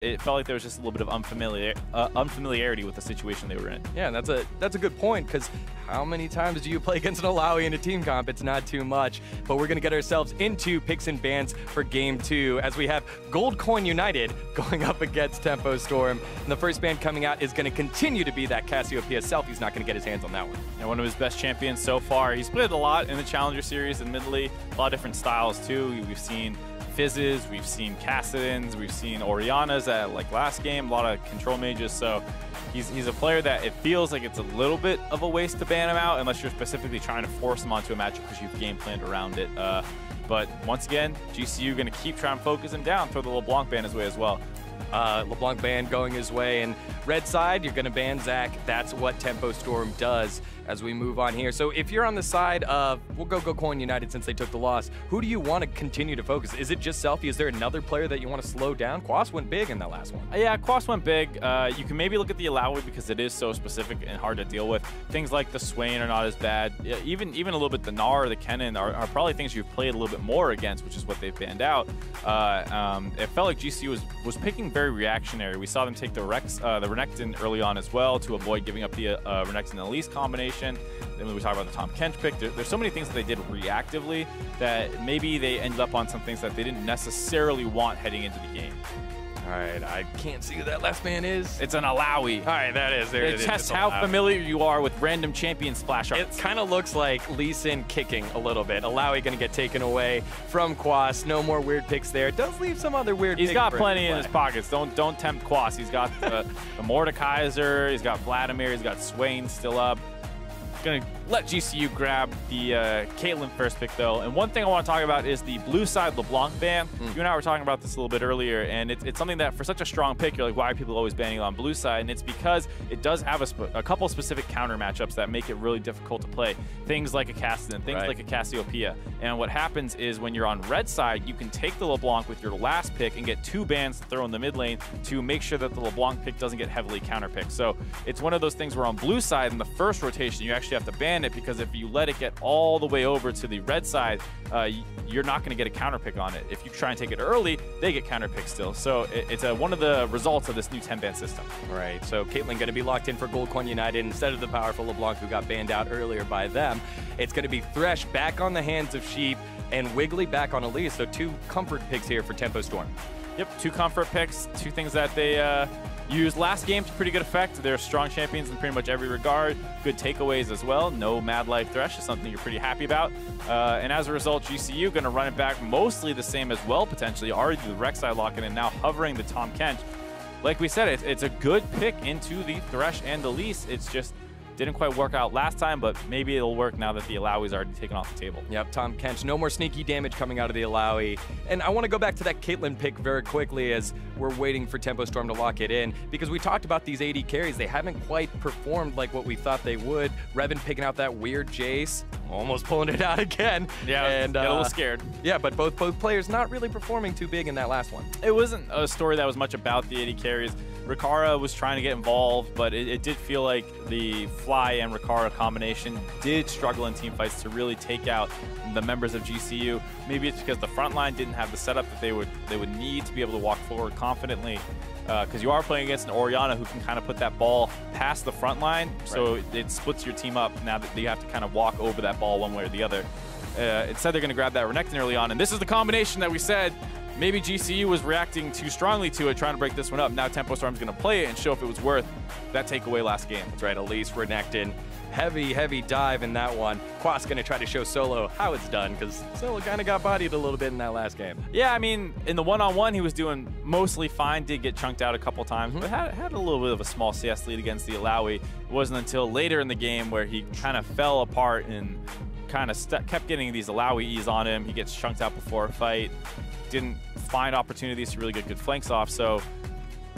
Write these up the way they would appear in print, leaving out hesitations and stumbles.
it felt like there was just a little bit of unfamiliarity with the situation they were in. Yeah, and that's a good point, because how many times do you play against an Alawi in a team comp? It's not too much, but we're going to get ourselves into picks and bans for Game 2 as we have Gold Coin United going up against Tempo Storm. And the first ban coming out is going to continue to be that Cassiopeia Self. He's not going to get his hands on that one. And one of his best champions so far. He's played a lot in the Challenger Series, admittedly. A lot of different styles, too. We've seen Fizzes, we've seen Cassidins, we've seen Orianas at like last game, a lot of control mages, so he's a player that it feels like it's a little bit of a waste to ban him out unless you're specifically trying to force him onto a matchup because you've game planned around it. But once again, GCU going to keep trying to focus him down, throw the LeBlanc ban his way as well. LeBlanc ban going his way, and red side, you're going to ban Zach. That's what Tempo Storm does as we move on here. So if you're on the side of, we'll go Coin United since they took the loss, who do you want to continue to focus? Is it just Selfie? Is there another player that you want to slow down? Quas went big in that last one. Yeah, Quas went big. You can maybe look at the Alawi because it is so specific and hard to deal with. Things like the Swain are not as bad. Yeah, even a little bit the Gnar or the Kennen are probably things you've played a little bit more against, which is what they've banned out. It felt like GCU was picking very reactionary. We saw them take the Renekton early on as well to avoid giving up the Renekton and Elise combination. Then when we talk about the Tom Kench pick, there's so many things that they did reactively that maybe they ended up on some things that they didn't necessarily want heading into the game. All right, I can't see who that last man is. It's an Alawi. All right, that is. There it is. It tests how familiar you are with random champion splash arts. It kind of looks like Lee Sin kicking a little bit. Alawi going to get taken away from Quas. No more weird picks there. It does leave some other weird picks. He's got plenty in his pockets. Don't tempt Quas. He's got the Mordekaiser. He's got Vladimir. He's got Swain still up. Going to let GCU grab the Caitlyn first pick, though. And one thing I want to talk about is the blue side LeBlanc ban. You and I were talking about this a little bit earlier, and it's something that for such a strong pick, you're like, why are people always banning on blue side? And it's because it does have a couple specific counter matchups that make it really difficult to play. Things like a Cassidin, things like a Cassiopeia. And what happens is when you're on red side, you can take the LeBlanc with your last pick and get 2 bans to throw in the mid lane to make sure that the LeBlanc pick doesn't get heavily counterpicked. So it's one of those things where on blue side in the first rotation, you actually have to ban it, because if you let it get all the way over to the red side, you're not going to get a counterpick on it. If you try and take it early, they get counterpicked still. So it's one of the results of this new 10-ban system. Right, so Caitlyn going to be locked in for Gold Coin United instead of the powerful LeBlanc who got banned out earlier by them. It's going to be Thresh back on the Hands of Sheep and Wiggly back on Elise. So 2 comfort picks here for Tempo Storm. Yep, 2 comfort picks, 2 things that they used last game to pretty good effect. They're strong champions in pretty much every regard. Good takeaways as well. No Mad Life Thresh is something you're pretty happy about. And as a result, GCU going to run it back mostly the same as well, potentially. Already the Rek'Sai locking and now hovering the Tom Kench. Like we said, it's a good pick into the Thresh and the Elise. It's just didn't quite work out last time, but maybe it'll work now that the Alawi's already taken off the table. Yep, Tom Kench, no more sneaky damage coming out of the Alawi. And I want to go back to that Caitlyn pick very quickly as we're waiting for Tempo Storm to lock it in, because we talked about these AD carries. They haven't quite performed like what we thought they would. Revan picking out that weird Jace, almost pulling it out again. Yeah, and got a little scared. Yeah, but both players not really performing too big in that last one. It wasn't a story that was much about the AD carries. Rikara was trying to get involved, but it did feel like the Fly and Rikara combination did struggle in team fights to really take out the members of GCU. Maybe it's because the front line didn't have the setup that they would need to be able to walk forward confidently, because you are playing against an Orianna who can kind of put that ball past the front line, so it splits your team up now that you have to kind of walk over that ball one way or the other. Instead, they're going to grab that Renekton early on, and this is the combination that we said maybe GCU was reacting too strongly to it, trying to break this one up. Now Tempo Storm's going to play it and show if it was worth that takeaway last game. That's right, Elise, Renekton. Heavy dive in that one. Quas going to try to show Solo how it's done, because Solo kind of got bodied a little bit in that last game. Yeah, I mean, in the one-on-one, he was doing mostly fine. Did get chunked out a couple times, but had a little bit of a small CS lead against the Alawi. It wasn't until later in the game where he kind of fell apart and kind of kept getting these Alawi E's on him. He gets chunked out before a fight. Didn't find opportunities to really get good flanks off, so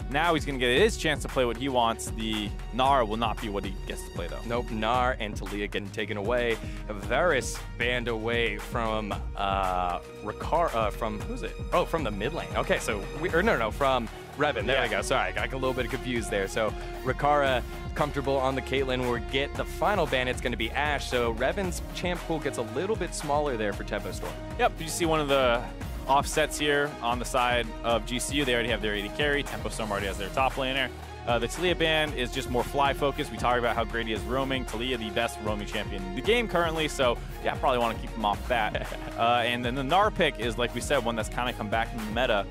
now he's going to get his chance to play what he wants. The Gnar will not be what he gets to play, though. Nope, Gnar and Talia getting taken away. Varus banned away from Rikara, from, who's it? Oh, from the mid lane. Okay, so, from Revan. There we go. Sorry, I got a little bit confused there. So, Rikara comfortable on the Caitlyn. We'll get the final ban. It's going to be Ashe. So, Revan's champ pool gets a little bit smaller there for Tempo Storm. Yep, you see one of the offsets here on the side of GCU. They already have their AD carry. Tempo Storm already has their top laner. The Taliyah ban is just more fly focused. We talked about how great he is roaming. Taliyah, the best roaming champion in the game currently, so yeah, I probably want to keep him off that. And then the Gnar pick is, like we said, one that's kind of come back in the meta.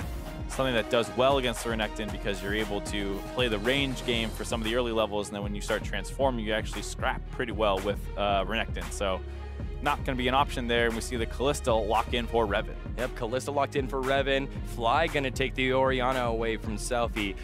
Something that does well against Renekton because you're able to play the range game for some of the early levels, and then when you start transforming, you actually scrap pretty well with Renekton. So not going to be an option there, and we see the Kalista lock in for Revan. Yep, Kalista locked in for Revan. Fly going to take the Orianna away from Selfie.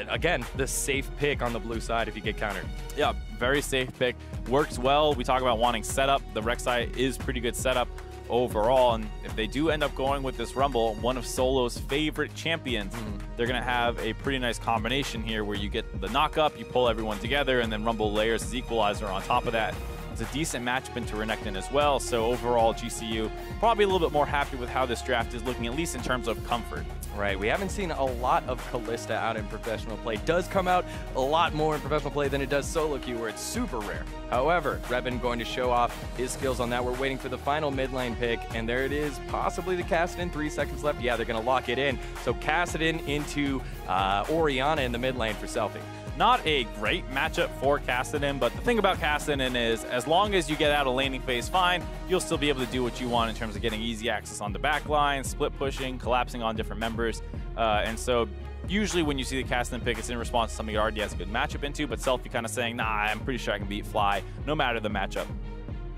Again, the safe pick on the blue side if you get countered. Yeah, very safe pick. Works well. We talk about wanting setup. The Rek'Sai is pretty good setup overall, and if they do end up going with this Rumble, one of Solo's favorite champions, they're going to have a pretty nice combination here where you get the knock-up, you pull everyone together, and then Rumble layers his equalizer on top of that. It's a decent matchup into Renekton as well, so overall GCU probably a little bit more happy with how this draft is looking, at least in terms of comfort. Right, we haven't seen a lot of Kalista out in professional play. Does come out a lot more in professional play than it does solo queue, where it's super rare. However, Revan going to show off his skills on that. We're waiting for the final mid lane pick, and there it is, possibly the Kassadin, 3 seconds left. Yeah, they're gonna lock it in. So Kassadin into Orianna in the mid lane for Selfie. Not a great matchup for Kassadin, but the thing about Kassadin is as long as you get out of laning phase fine, you'll still be able to do what you want in terms of getting easy access on the back line, split pushing, collapsing on different members. And so usually when you see the Kassadin pick, it's in response to something he already has a good matchup into, but Selfie kind of saying, nah, I'm pretty sure I can beat Fly, no matter the matchup.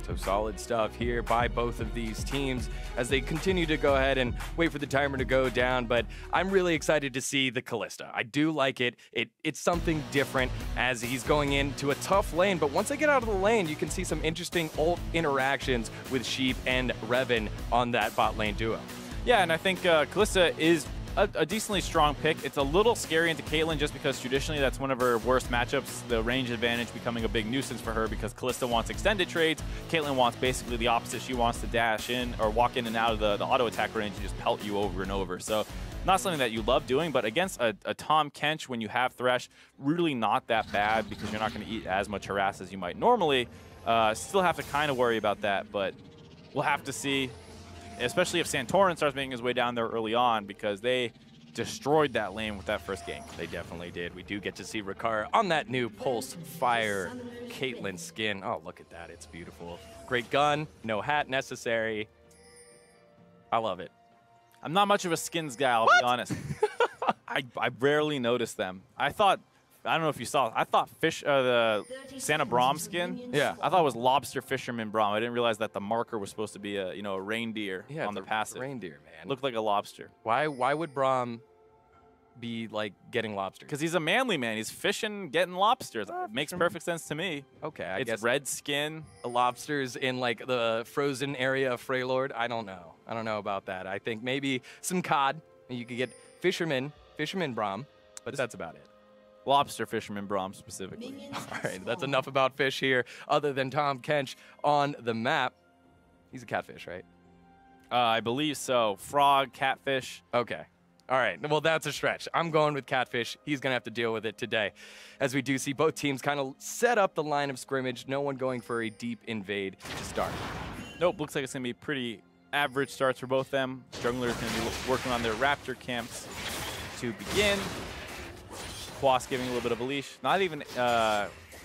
So solid stuff here by both of these teams as they continue to go ahead and wait for the timer to go down. But I'm really excited to see the Kalista. I do like it. It's something different as he's going into a tough lane. But once they get out of the lane, you can see some interesting ult interactions with Sheep and Revan on that bot lane duo. Yeah, and I think Kalista is a decently strong pick. It's a little scary into Caitlyn just because traditionally that's one of her worst matchups, the range advantage becoming a big nuisance for her because Kalista wants extended trades. Caitlyn wants basically the opposite. She wants to dash in or walk in and out of the auto attack range and just pelt you over and over. So not something that you love doing, but against a Tahm Kench when you have Thresh, really not that bad because you're not going to eat as much harass as you might normally. Still have to kind of worry about that, but we'll have to see. Especially if Santorin starts making his way down there early on because they destroyed that lane with that first gank. They definitely did. We do get to see Ricard on that new Pulse Fire Caitlyn skin. Oh, look at that. It's beautiful. Great gun. No hat necessary. I love it. I'm not much of a skins guy, I'll be honest. I rarely notice them. I don't know if you saw. I thought the Santa Braum skin. Yeah. I thought it was Lobster Fisherman Braum. I didn't realize that the marker was supposed to be a a reindeer on the passive. Reindeer, man. Looked like a lobster. Why would Braum be like getting lobsters? Because he's a manly man. He's fishing, getting lobsters. It makes perfect sense to me. Okay, I it's guess red skin. Lobsters in like the frozen area of Freylord. I don't know. I don't know about that. I think maybe some cod. And you could get fisherman Braum, but that's about it. Lobster Fisherman Braum specifically. All right, that's enough about fish here other than Tahm Kench on the map. He's a catfish, right? I believe so. Frog, catfish. Okay. All right, well, that's a stretch. I'm going with catfish. He's going to have to deal with it today. As we do see both teams kind of set up the line of scrimmage, no one going for a deep invade to start. Nope, looks like it's going to be pretty average starts for both them. Jungler's going to be working on their Raptor camps to begin. Quas giving a little bit of a leash. Not even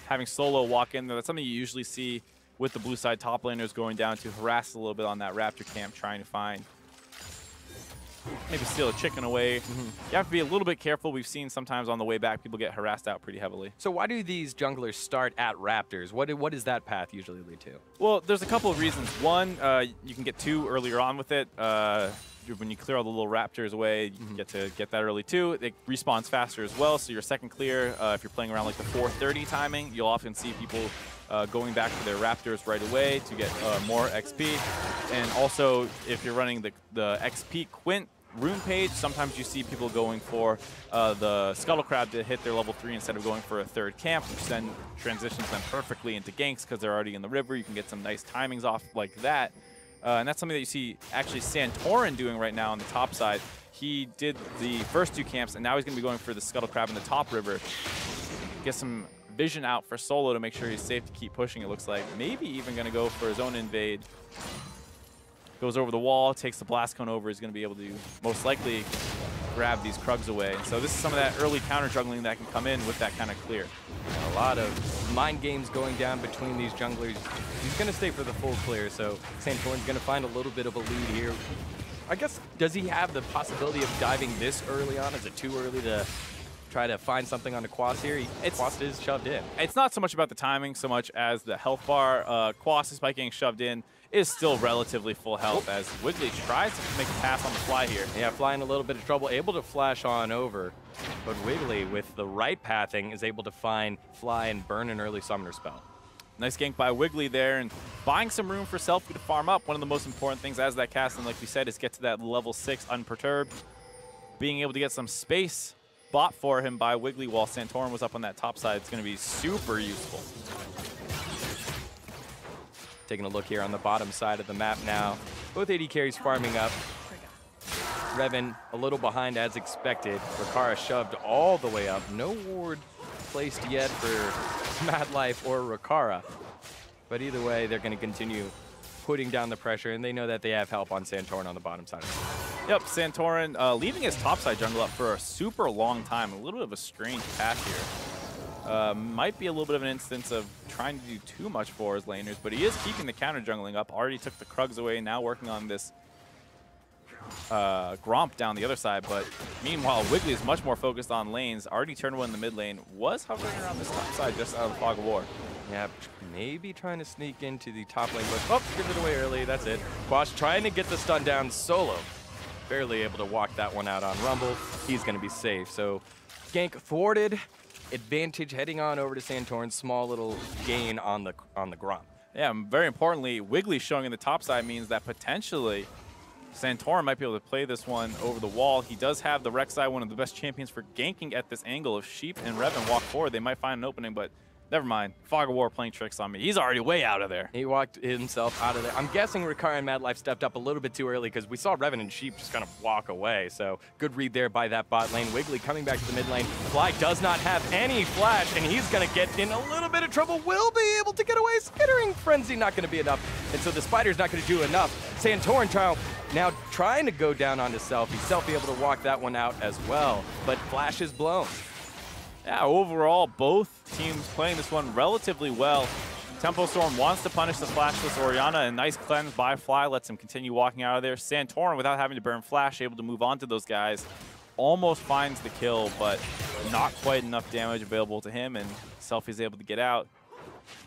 having Solo walk in there. That's something you usually see with the blue side top laners going down to harass a little bit on that Raptor camp, trying to find, maybe steal a chicken away. You have to be a little bit careful. We've seen sometimes on the way back, people get harassed out pretty heavily. So why do these junglers start at Raptors? What does that path usually lead to? Well, there's a couple of reasons. One, you can get 2 earlier on with it. When you clear all the little Raptors away, you can get that early too. It respawns faster as well, so your second clear, if you're playing around like the 4:30 timing, you'll often see people going back to their Raptors right away to get more XP. And also, if you're running the XP Quint rune page, sometimes you see people going for the Scuttle Crab to hit their level 3 instead of going for a 3rd camp, which then transitions them perfectly into ganks because they're already in the river. You can get some nice timings off like that. And that's something that you see actually Santorin doing right now on the top side. He did the first 2 camps, and now he's going to be going for the Scuttle Crab in the top river. Get some vision out for Solo to make sure he's safe to keep pushing, it looks like. Maybe even going to go for his own invade. goes over the wall, takes the blast cone over, is going to be able to most likely grab these Krugs away. And so this is some of that early counter juggling that can come in with that kind of clear. A lot of mind games going down between these junglers. He's going to stay for the full clear, so Santorin's going to find a little bit of a lead here. I guess, does he have the possibility of diving this early on? Is it too early to try to find something on the Quas here? Quas is shoved in. It's not so much about the timing so much as the health bar. Quas, despite getting shoved in, is still relatively full health as Wiggly tries to make a pass on the fly here. Yeah, flying a little bit of trouble, able to flash on over. But Wiggly, with the right pathing, is able to find, fly, and burn an early summoner spell. Nice gank by Wiggly there, and buying some room for Selfie to farm up. One of the most important things as that cast, and like we said, is get to that level 6 unperturbed. Being able to get some space bought for him by Wiggly while Santorin was up on that top side, it's going to be super useful. Taking a look here on the bottom side of the map now. Both AD carries farming up. Revan a little behind as expected. Rakara shoved all the way up. No ward placed yet for Mad Life or Rakara. But either way, they're going to continue putting down the pressure, and they know that they have help on Santorin on the bottom side. Yep, Santorin leaving his topside jungle up for a super long time. A little bit of a strange path here. Might be a little bit of an instance of trying to do too much for his laners, but he is keeping the counter jungling up. Already took the Krugs away, now working on this Gromp down the other side. But meanwhile, Wiggly is much more focused on lanes. Already turned one in the mid lane. Was hovering around this top side just out of the fog of war. Yeah, maybe trying to sneak into the top lane, but oh, give it away early. That's it. Quash trying to get the stun down solo. Barely able to walk that one out on Rumble. He's going to be safe. So gank thwarted. Advantage heading on over to Santorin. Small little gain on the Gromp. Yeah, very importantly, Wiggly showing in the top side means that potentially Santorin might be able to play this one over the wall. He does have the Rek'Sai, one of the best champions for ganking at this angle. If Sheep and Revan walk forward, they might find an opening, but never mind. Fog of War playing tricks on me. He's already way out of there. He walked himself out of there. I'm guessing Rakara and Mad Life stepped up a little bit too early because we saw Revan and Sheep just kind of walk away. So good read there by that bot lane. Wiggly coming back to the mid lane. Fly does not have any flash, and he's going to get in a little bit of trouble. Will be able to get away. Skittering Frenzy not going to be enough. And so the Spider's not going to do enough. Santorin now trying to go down onto Selfie. Selfie able to walk that one out as well. But flash is blown. Yeah, overall, both teams playing this one relatively well. Tempo Storm wants to punish the flashless Orianna. A nice cleanse by Fly lets him continue walking out of there. Santorin, without having to burn flash, able to move on to those guys. Almost finds the kill, but not quite enough damage available to him, and Selfie's able to get out.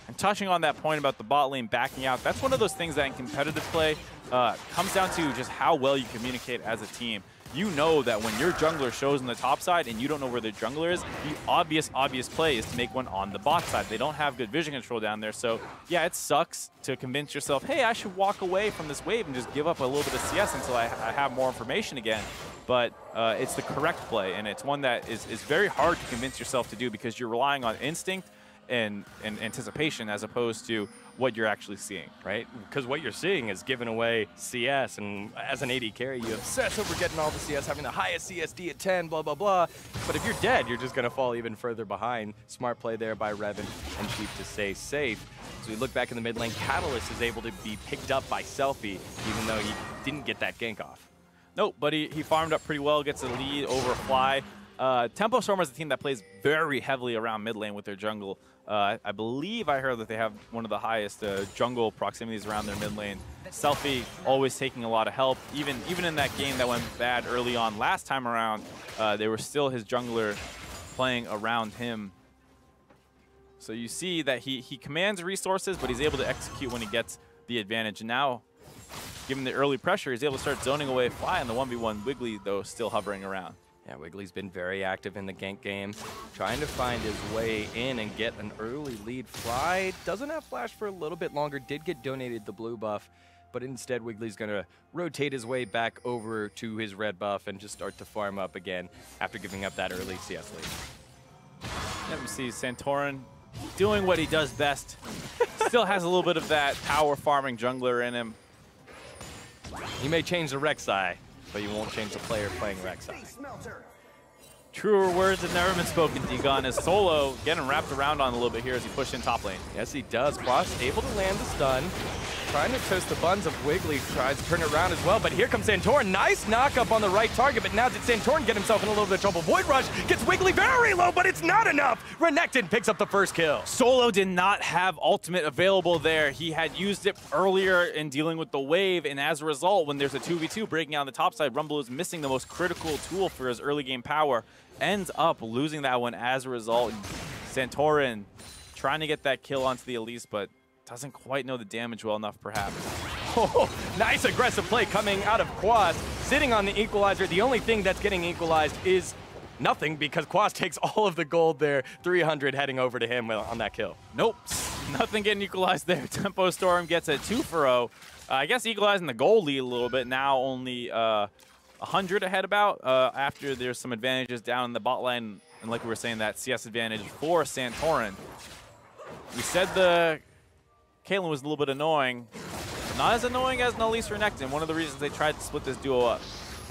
And touching on that point about the bot lane backing out, that's one of those things that in competitive play comes down to just how well you communicate as a team. You know that when your jungler shows on the top side and you don't know where the jungler is, the obvious play is to make one on the bot side. They don't have good vision control down there, so yeah, it sucks to convince yourself, hey, I should walk away from this wave and just give up a little bit of CS until I have more information again. But it's the correct play, and it's one that is very hard to convince yourself to do because you're relying on instinct and anticipation as opposed to what you're actually seeing, right? Because what you're seeing is giving away CS, and as an AD carry, you obsess over getting all the CS, having the highest CSD at 10, blah, blah, blah. But if you're dead, you're just going to fall even further behind. Smart play there by Revan and Sheep to stay safe. As we look back in the mid lane, Catalyst is able to be picked up by Selfie, even though he didn't get that gank off. Nope, but he farmed up pretty well, gets a lead over Fly. Tempo Storm is a team that plays very heavily around mid lane with their jungle. I believe I heard that they have one of the highest jungle proximities around their mid lane. Selfie always taking a lot of help. Even in that game that went bad early on last time around, they were still his jungler playing around him. So you see that he commands resources, but he's able to execute when he gets the advantage. And now, given the early pressure, he's able to start zoning away Fly, and the 1v1 Wiggly, though, still hovering around. Yeah, Wiggly's been very active in the gank game, trying to find his way in and get an early lead. Fly doesn't have flash for a little bit longer, did get donated the blue buff, but instead Wiggly's going to rotate his way back over to his red buff and just start to farm up again after giving up that early CS lead. Let me see, Santorin doing what he does best. Still has a little bit of that power farming jungler in him. You may change the Rek'Sai, but you won't change the player playing Rek'Sai. Truer words have never been spoken, D-Gun, as Solo getting wrapped around on a little bit here as he pushed in top lane. Yes, he does. Quas able to land the stun. Trying to toast the buns of Wiggly, tries to turn it around as well, but here comes Santorin. Nice knock up on the right target, but now did Santorin get himself in a little bit of trouble? Void Rush gets Wiggly very low, but it's not enough. Renekton picks up the first kill. Solo did not have ultimate available there. He had used it earlier in dealing with the wave, and as a result, when there's a 2v2 breaking out on the top side, Rumble is missing the most critical tool for his early game power. Ends up losing that one as a result. Santorin trying to get that kill onto the Elise, but doesn't quite know the damage well enough, perhaps. Oh, nice aggressive play coming out of Quas, sitting on the equalizer. The only thing that's getting equalized is nothing because Quas takes all of the gold there. 300 heading over to him on that kill. Nope, nothing getting equalized there. Tempo Storm gets a 2-for-0. I guess equalizing the gold lead a little bit. Now only 100 ahead about after there's some advantages down in the bot lane. And like we were saying, that CS advantage for Santorin. We said the Caitlyn was a little bit annoying. Not as annoying as an Elise or Renekton. One of the reasons they tried to split this duo up.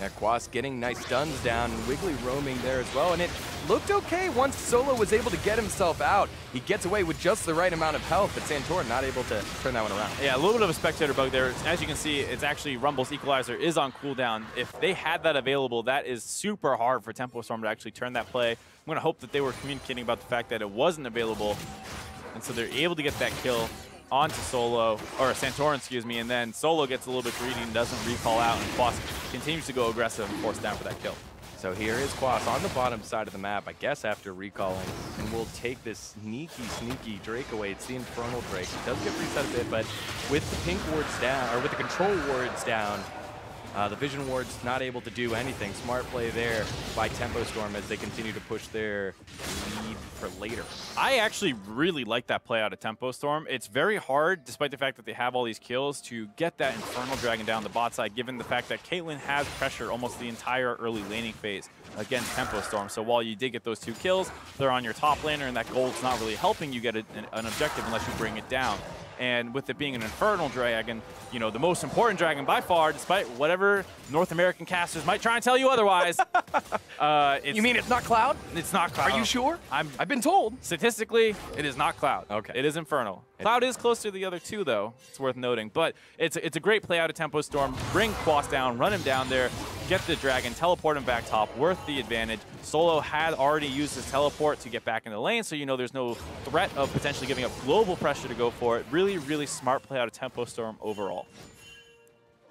Yeah, Quas getting nice stuns down, Wiggly roaming there as well, and it looked okay once Solo was able to get himself out. He gets away with just the right amount of health, but Santorin not able to turn that one around. Yeah, a little bit of a spectator bug there. As you can see, it's actually Rumble's equalizer is on cooldown. If they had that available, that is super hard for Tempo Storm to actually turn that play. I'm going to hope that they were communicating about the fact that it wasn't available, and so they're able to get that kill onto Solo, or Santorin, excuse me, and then Solo gets a little bit greedy and doesn't recall out, and Quas continues to go aggressive and force down for that kill. So here is Quas on the bottom side of the map, I guess after recalling, and we'll take this sneaky Drake away. It's the Infernal Drake. It does get reset a bit, but with the pink wards down, or with the control wards down, the vision ward's not able to do anything. Smart play there by Tempo Storm as they continue to push their lead for later. I actually really like that play out of Tempo Storm. It's very hard, despite the fact that they have all these kills, to get that Infernal Dragon down the bot side, given the fact that Caitlyn has pressure almost the entire early laning phase against Tempo Storm. So while you did get those 2 kills, they're on your top laner, and that gold's not really helping you get an objective unless you bring it down. And with it being an Infernal Dragon, you know, the most important dragon by far, despite whatever North American casters might try and tell you otherwise. You mean it's not Cloud? It's not Cloud. Are you sure? I've been told. Statistically, it is not Cloud. Okay. It is Infernal. Cloud is close to the other 2, though. It's worth noting. But it's a great play out of Tempo Storm. Bring Quas down, run him down there, get the dragon, teleport him back top, worth the advantage. Solo had already used his teleport to get back in the lane, so you know there's no threat of potentially giving up global pressure to go for it. Really smart play out of Tempo Storm overall.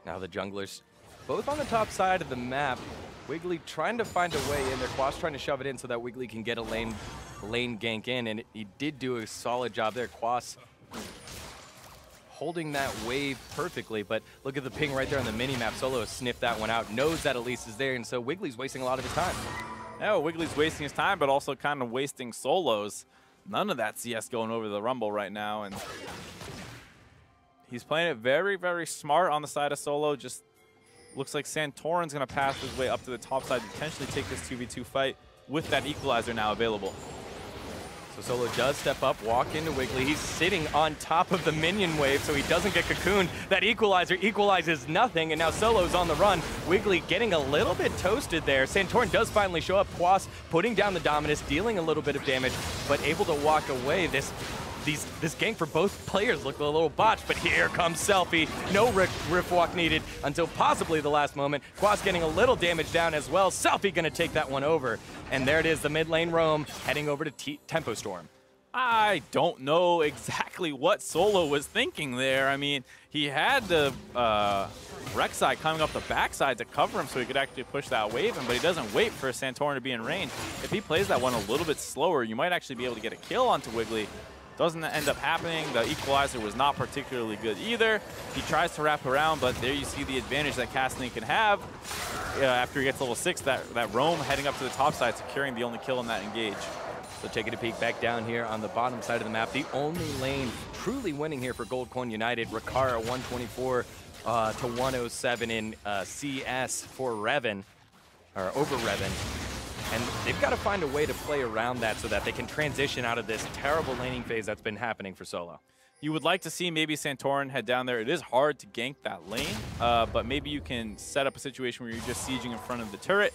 Now the junglers both on the top side of the map. Wiggly trying to find a way in there. Quas trying to shove it in so that Wiggly can get a lane gank in, and he did do a solid job there. Quas holding that wave perfectly, but look at the ping right there on the mini-map. Solo has sniffed that one out, knows that Elise is there, and so Wiggly's wasting a lot of his time. Yeah, Wiggly's wasting his time, but also kind of wasting Solo's. None of that CS going over the Rumble right now, and he's playing it very smart on the side of Solo. Just looks like Santorin's going to pass his way up to the top side, potentially take this 2v2 fight with that equalizer now available. So Solo does step up, walk into Wiggly. He's sitting on top of the minion wave so he doesn't get cocooned. That equalizer equalizes nothing, and now Solo's on the run. Wiggly getting a little bit toasted there. Santorin does finally show up. Quas putting down the Dominus, dealing a little bit of damage, but able to walk away. This gank for both players looked a little botched, but here comes Selfie. No riff walk needed until possibly the last moment. Quas getting a little damage down as well. Selfie gonna take that one over. And there it is, the mid lane roam heading over to Tempo Storm. I don't know exactly what Solo was thinking there. I mean, he had the Rek'Sai coming up the backside to cover him so he could actually push that wave in, but he doesn't wait for Santorin to be in range. If he plays that one a little bit slower, you might actually be able to get a kill onto Wiggly. Doesn't end up happening. The equalizer was not particularly good either. He tries to wrap around, but there you see the advantage that Castling can have after he gets level 6. That roam heading up to the top side, securing the only kill in that engage. So taking a peek back down here on the bottom side of the map, the only lane truly winning here for Gold Coin United. Rikara 124 to 107 in CS for Revan, or over Revan. And they've got to find a way to play around that so that they can transition out of this terrible laning phase that's been happening for Solo. You would like to see maybe Santorin head down there. It is hard to gank that lane, but maybe you can set up a situation where you're just sieging in front of the turret,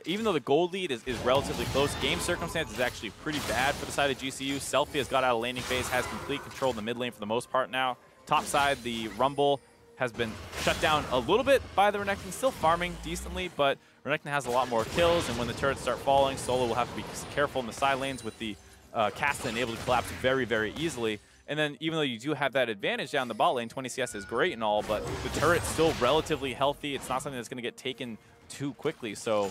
even though the gold lead is relatively close, game circumstance is actually pretty bad for the side of GCU. Selfie has got out of laning phase, has complete control of the mid lane for the most part now. Top side, the Rumble has been shut down a little bit by the Renekton, still farming decently, but Renekton has a lot more kills, and when the turrets start falling, Solo will have to be careful in the side lanes with the Castellan able to collapse very, very easily. And then even though you do have that advantage down the bot lane, 20 CS is great and all, but the turret's still relatively healthy. It's not something that's going to get taken too quickly. So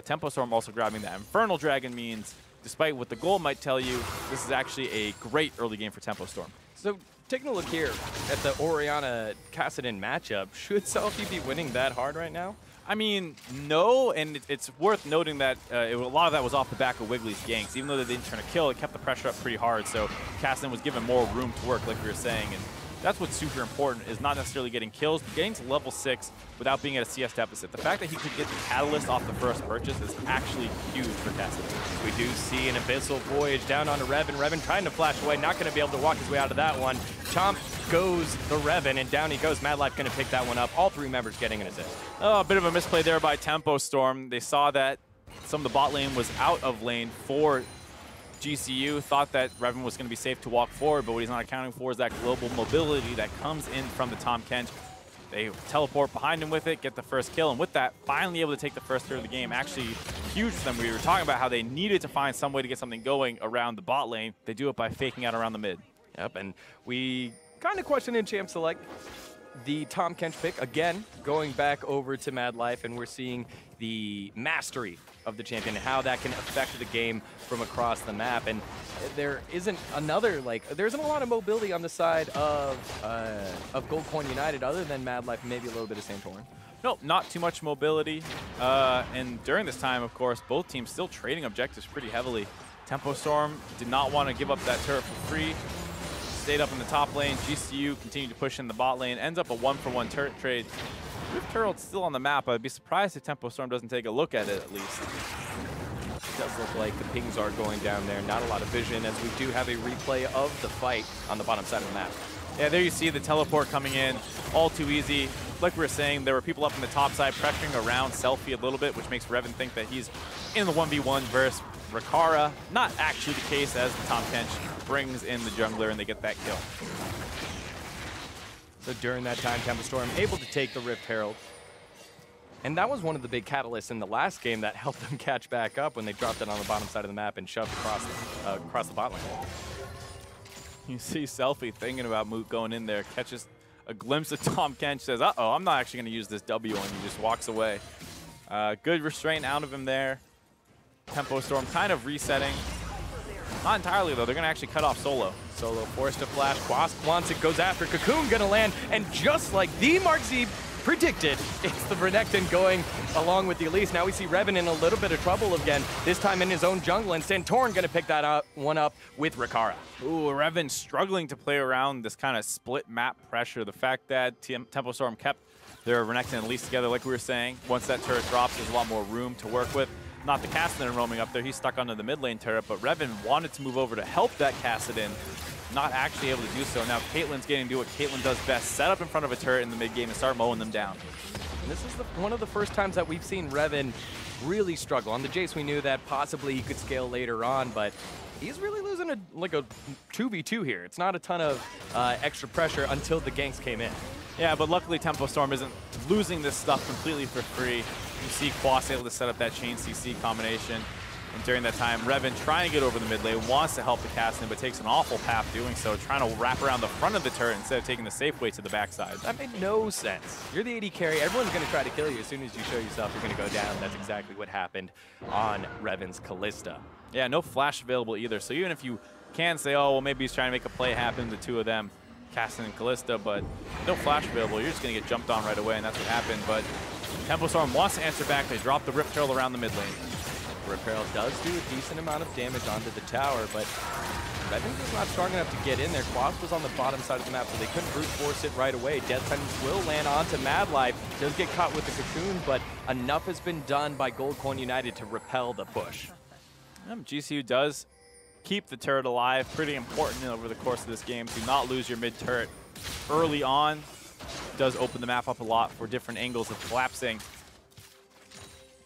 Tempo Storm also grabbing that Infernal Dragon means, despite what the goal might tell you, this is actually a great early game for Tempo Storm. So taking a look here at the Orianna Cassidy matchup, should Selfie be winning that hard right now? I mean, no, and it's worth noting that a lot of that was off the back of Wiggly's ganks. Even though they didn't turn a kill, it kept the pressure up pretty hard, so Cassidy was given more room to work, like we were saying. And that's what's super important, is not necessarily getting kills, but getting to level 6 without being at a CS deficit. The fact that he could get the Catalyst off the first purchase is actually huge for Cassidy. We do see an Abyssal Voyage down onto Revan. Revan trying to flash away, not going to be able to walk his way out of that one. Chomp goes the Revan, and down he goes. Madlife going to pick that one up. All three members getting an assist. Oh, a bit of a misplay there by Tempo Storm. They saw that some of the bot lane was out of lane for GCU, thought that Revan was going to be safe to walk forward, but what he's not accounting for is that global mobility that comes in from the Tahm Kench. They teleport behind him with it, get the first kill, and with that, finally able to take the first third of the game. Actually, huge for them. We were talking about how they needed to find some way to get something going around the bot lane. They do it by faking out around the mid. Yep, and we kind of questioned in Champ Select the Tahm Kench pick, again, going back over to Madlife, and we're seeing the mastery of the champion and how that can affect the game from across the map. And there isn't another, there isn't a lot of mobility on the side of Gold Coin United other than Madlife, maybe a little bit of Santorin. Nope, not too much mobility. And during this time, of course, both teams still trading objectives pretty heavily. Tempo Storm did not want to give up that turret for free. Stayed up in the top lane. GCU continued to push in the bot lane. Ends up a 1-for-1 turret trade. Rift Turret's still on the map. I'd be surprised if Tempo Storm doesn't take a look at it at least. It does look like the pings are going down there. Not a lot of vision, as we do have a replay of the fight on the bottom side of the map. Yeah, there you see the teleport coming in. All too easy. Like we were saying, there were people up in the top side pressuring around Selfie a little bit, which makes Revan think that he's in the 1v1 versus Rakara. Not actually the case, as the Tahm Kench brings in the jungler and they get that kill. So during that time, Tempo Storm able to take the Rift Herald. And that was one of the big catalysts in the last game that helped them catch back up when they dropped it on the bottom side of the map and shoved across the bot lane. You see Selfie thinking about Moot going in there, catches a glimpse of Tahm Kench, says, uh-oh, I'm not actually going to use this W, and he just walks away. Good restraint out of him there. Tempo Storm kind of resetting. Not entirely, though. They're going to actually cut off Solo. Solo forced to flash. Quasp wants it, goes after. Cocoon going to land, and just like the MarkZ predicted, it's the Renekton going along with the Elise. Now we see Revan in a little bit of trouble again, this time in his own jungle, and Santorin going to pick that one up with Rakara. Ooh, Revan struggling to play around this kind of split map pressure. The fact that Tempo Storm kept their Renekton and Elise together, like we were saying, once that turret drops, there's a lot more room to work with. Not the Cassidy roaming up there, he's stuck onto the mid lane turret, but Revan wanted to move over to help that Cassidy, not actually able to do so. Now Caitlyn's getting to do what Caitlyn does best, set up in front of a turret in the mid game and start mowing them down. And this is one of the first times that we've seen Revan really struggle. On the Jace, we knew that possibly he could scale later on, but he's really losing a 2v2 here. It's not a ton of extra pressure until the ganks came in. Yeah, but luckily Tempo Storm isn't losing this stuff completely for free. You see Quas able to set up that chain CC combination. And during that time, Revan trying to get over the mid lane, wants to help the Cassidy, but takes an awful path doing so, trying to wrap around the front of the turret instead of taking the safe way to the backside. That made no sense. You're the AD carry. Everyone's going to try to kill you. As soon as you show yourself, you're going to go down. That's exactly what happened on Revan's Kalista. Yeah, no flash available either. So even if you can say, oh, well, maybe he's trying to make a play happen, the two of them, Cassidy and Kalista, but no flash available, you're just going to get jumped on right away, and that's what happened. But Tempo Storm wants to answer back. They drop the Rift Herald around the mid lane. Rift Herald does do a decent amount of damage onto the tower, but Revan was not strong enough to get in there. Quasp was on the bottom side of the map, so they couldn't brute force it right away. Death Sentence will land onto Madlife. Does get caught with the Cocoon, but enough has been done by Gold Coin United to repel the push. GCU does keep the turret alive. Pretty important over the course of this game to not lose your mid turret early on. Does open the map up a lot for different angles of collapsing.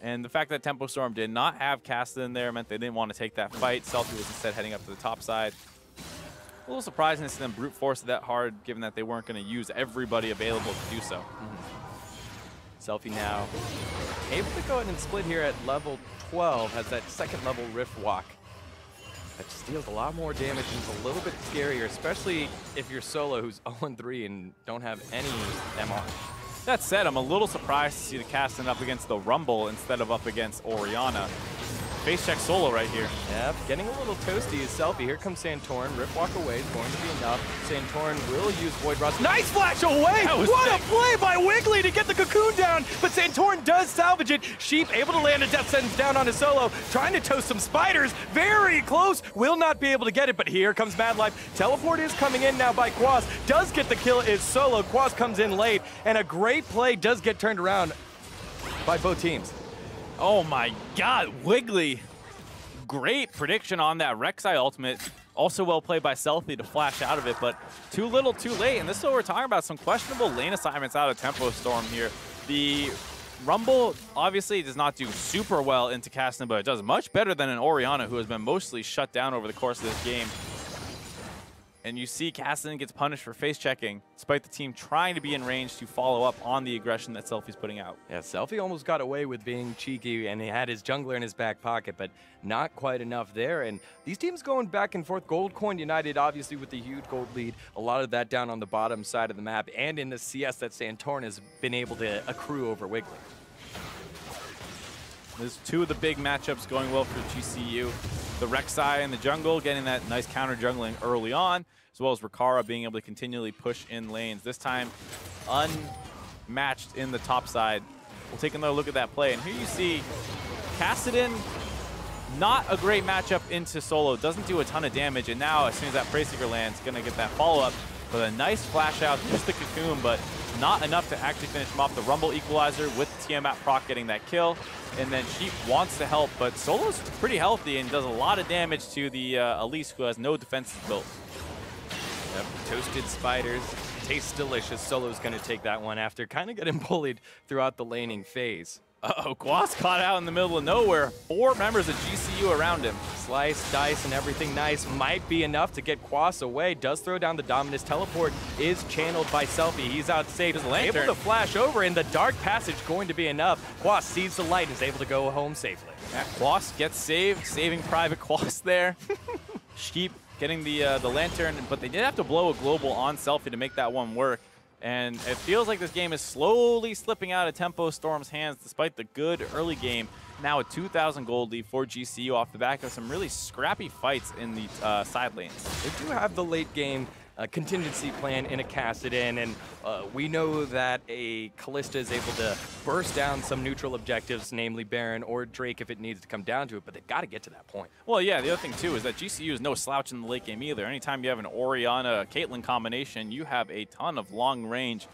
And the fact that Tempo Storm did not have Casted in there meant they didn't want to take that fight. Selfie was instead heading up to the top side. A little surprising to see them brute force it that hard, given that they weren't going to use everybody available to do so. Selfie now able to go ahead and split here at level 12, has that second level Rift Walk. That just deals a lot more damage and is a little bit scarier, especially if you're solo who's 0-3 and don't have any MR. That said, I'm a little surprised to see the Casting up against the Rumble instead of up against Orianna. Face check solo right here. Yep, getting a little toasty is Selfie. Here comes Santorin. Rip walk away is going to be enough. Santorin will use Void Rust. Nice flash away! What a play by Wiggly to get the cocoon down, but Santorin does salvage it. Sheep able to land a death sentence down on his solo, trying to toast some spiders. Very close, will not be able to get it, but here comes Mad Life. Teleport is coming in now by Quas. Does get the kill, is solo. Quas comes in late, and a great play does get turned around by both teams. Oh my god, Wiggly. Great prediction on that Rek'Sai ultimate. Also well played by Selfie to flash out of it, but too little, too late. And this is what we're talking about, some questionable lane assignments out of Tempo Storm here. The Rumble obviously does not do super well into casting, but it does much better than an Orianna, who has been mostly shut down over the course of this game. And you see Cassidy gets punished for face checking, despite the team trying to be in range to follow up on the aggression that Selfie's putting out. Yeah, Selfie almost got away with being cheeky, and he had his jungler in his back pocket, but not quite enough there. And these teams going back and forth. Gold Coin United, obviously, with the huge gold lead. A lot of that down on the bottom side of the map, and in the CS that Santorin has been able to accrue over Wiggly. There's two of the big matchups going well for GCU. The Rek'Sai in the jungle, getting that nice counter jungling early on, as well as Rikara being able to continually push in lanes. This time, unmatched in the top side. We'll take another look at that play. And here you see Kassadin, not a great matchup into solo. Doesn't do a ton of damage. And now, as soon as that Prey Seeker lands, going to get that follow-up with a nice flash out, just the cocoon, but not enough to actually finish him off. The Rumble Equalizer with the Tiamat proc getting that kill. And then Sheep wants to help, but Solo's pretty healthy and does a lot of damage to the Elise, who has no defenses built. Yep, toasted spiders. Tastes delicious. Solo's going to take that one after kind of getting bullied throughout the laning phase. Uh-oh, Quas caught out in the middle of nowhere. 4 members of GCU around him. Slice, dice, and everything nice might be enough to get Quas away. Does throw down the Dominus. Teleport is channeled by Selfie. He's out safe. Able to flash over, and the Dark Passage going to be enough. Quas sees the light and is able to go home safely. Yeah, Quas gets saved, saving Private Quas there. Sheep getting the Lantern, but they did have to blow a global on Selfie to make that one work. And it feels like this game is slowly slipping out of Tempo Storm's hands despite the good early game. Now a 2,000 gold lead for GCU off the back of some really scrappy fights in the side lanes. They do have the late game contingency plan in a Kassadin, and we know that a Kalista is able to burst down some neutral objectives, namely Baron or Drake if it needs to come down to it, but they've got to get to that point. Well, yeah, the other thing too is that GCU is no slouch in the late game either. Anytime you have an Orianna-Caitlyn combination, you have a ton of long-range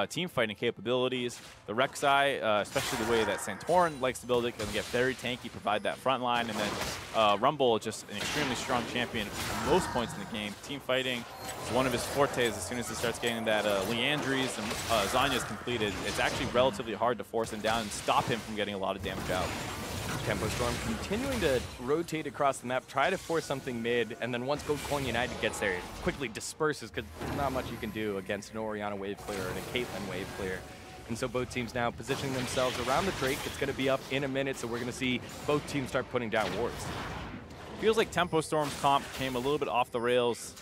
team fighting capabilities. The Rek'Sai, especially the way that Santorin likes to build it, can get very tanky, provide that front line, and then Rumble, just an extremely strong champion at most points in the game. Team fighting is one of his fortes. As soon as he starts getting that Leandries and Zanya's completed, it's actually relatively hard to force him down and stop him from getting a lot of damage out. Tempo Storm continuing to rotate across the map, try to force something mid, and then once Gold Coin United gets there, it quickly disperses because there's not much you can do against an Orianna wave clear and a Caitlyn wave clear. And so both teams now positioning themselves around the Drake. It's going to be up in a minute, so we're going to see both teams start putting down wards. Feels like Tempo Storm's comp came a little bit off the rails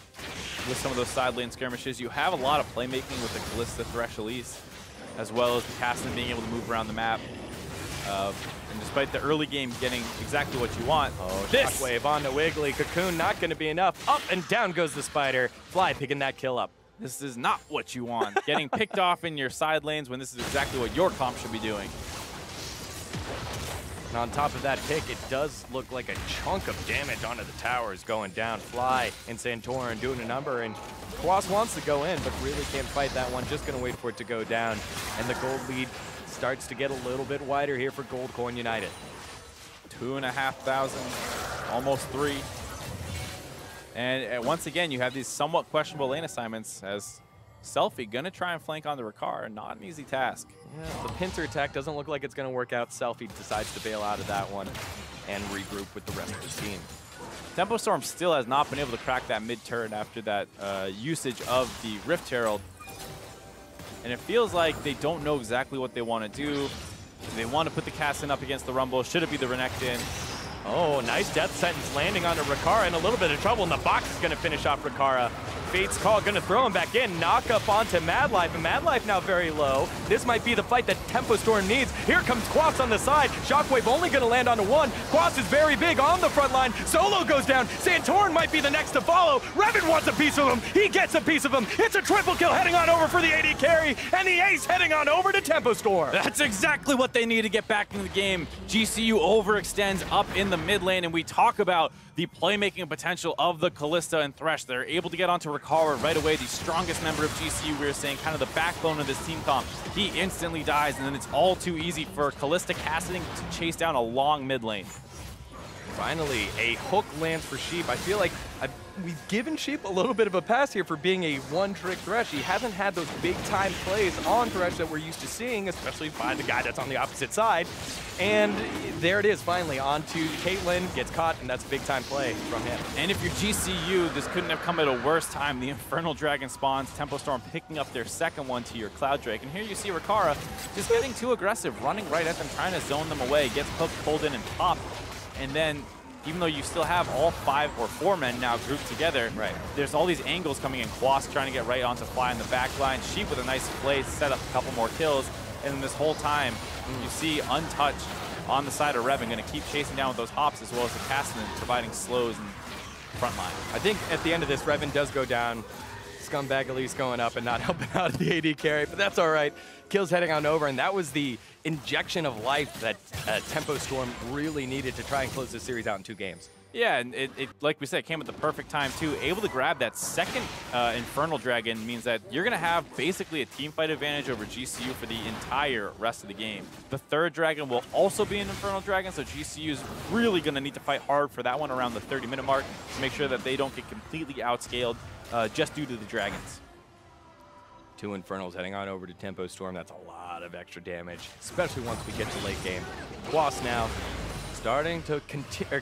with some of those side lane skirmishes. You have a lot of playmaking with the Kalista Thresh Elise, as well as the Kassadin being able to move around the map. And despite the early game getting exactly what you want, Shockwave on the Wiggly. Cocoon not going to be enough. Up and down goes the Spider. Fly picking that kill up. This is not what you want. Getting picked off in your side lanes when this is exactly what your comp should be doing. And on top of that pick, it does look like a chunk of damage onto the towers going down. Fly and Santorin doing a number, and Quas wants to go in, but really can't fight that one. Just going to wait for it to go down. And the gold lead starts to get a little bit wider here for Gold Coin United. 2,500, almost 3. And once again, you have these somewhat questionable lane assignments as Selfie gonna try and flank onto Ricard. Not an easy task. Yeah, the pincer attack doesn't look like it's going to work out. Selfie decides to bail out of that one and regroup with the rest of his team. Tempo Storm still has not been able to crack that mid turret after that usage of the Rift Herald. And it feels like they don't know exactly what they want to do. They want to put the Cassin up against the Rumble. Should it be the Renekton? Oh, nice death sentence landing onto Ricard. In a little bit of trouble, and the box is going to finish off Ricard. Fate's Call going to throw him back in. Knock up onto Mad Life, and Mad Life now very low. This might be the fight that Tempo Storm needs. Here comes Quas on the side. Shockwave only going to land onto one. Quas is very big on the front line. Solo goes down. Santorin might be the next to follow. Revan wants a piece of him. He gets a piece of him. It's a triple kill heading on over for the AD carry, and the ace heading on over to Tempo Storm. That's exactly what they need to get back into the game. GCU overextends up in the mid lane, and we talk about the playmaking potential of the Kalista and Thresh. They're able to get onto Ricard right away, the strongest member of GCU, we were saying, kind of the backbone of this team comp. He instantly dies, and then it's all too easy for Kalista Cassiding to chase down a long mid lane. Finally, a hook lands for Sheep. I feel like we've given Sheep a little bit of a pass here for being a one-trick Thresh. He hasn't had those big-time plays on Thresh that we're used to seeing, especially by the guy that's on the opposite side. And there it is, finally, on to Caitlyn, gets caught, and that's a big-time play from him. And if you're GCU, this couldn't have come at a worse time. The Infernal Dragon spawns, Tempo Storm picking up their second one to your Cloud Drake. And here you see Ricard just getting too aggressive, running right at them, trying to zone them away, gets hooked, pulled in, and popped. And then, even though you still have all 5 or 4 men now grouped together, there's all these angles coming in. Quas trying to get right onto Fly in the back line. Sheep with a nice play, set up a couple more kills. And then this whole time, you see Untouched on the side of Revan, going to keep chasing down with those hops as well as the Cassin providing slows and front line. I think at the end of this, Revan does go down. Scumbag at least going up and not helping out at the AD carry, but that's all right. Kills heading on over, and that was the injection of life that Tempo Storm really needed to try and close this series out in 2 games. Yeah, and it like we said, came at the perfect time too. Able to grab that second Infernal Dragon means that you're going to have basically a team fight advantage over GCU for the entire rest of the game. The third Dragon will also be an Infernal Dragon, so GCU is really going to need to fight hard for that one around the 30-minute mark to make sure that they don't get completely outscaled just due to the Dragons. 2 Infernals heading on over to Tempo Storm. That's a lot of extra damage, especially once we get to late game. Quas now starting to